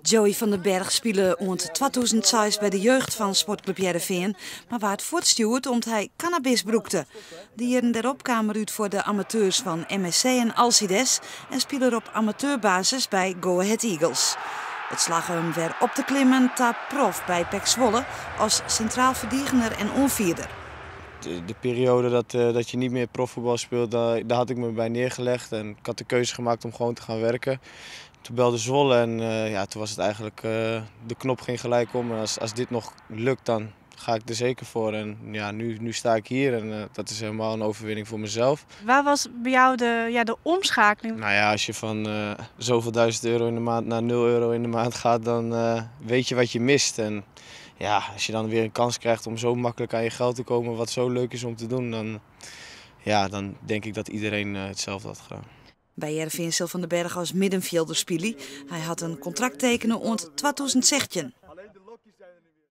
Joey van den Berg speelde rond 2006 bij de jeugd van Sportclub Heerenveen, maar werd voortgestuurd omdat hij cannabis broekte. De jaren daarop kwamen uit voor de amateurs van MSC en Alcides en speelde op amateurbasis bij Go Ahead Eagles. Het slag hem weer op te klimmen ta prof bij PEC Zwolle als centraal verdediger en onvierder. De periode dat je niet meer profvoetbal speelt, daar had ik me bij neergelegd en ik had de keuze gemaakt om gewoon te gaan werken. Toen belde Zwolle en toen was het eigenlijk, de knop ging gelijk om. En als dit nog lukt, dan ga ik er zeker voor. En ja, nu sta ik hier en dat is helemaal een overwinning voor mezelf. Waar was bij jou de omschakeling? Nou ja, als je van zoveel €1000 in de maand naar €0 in de maand gaat, dan weet je wat je mist. En ja, als je dan weer een kans krijgt om zo makkelijk aan je geld te komen, wat zo leuk is om te doen, dan denk ik dat iedereen hetzelfde had gedaan. Bij Heerenveen Sil van den Berg als middenvelder spelen. Hij had een contract tekenen rond 2016.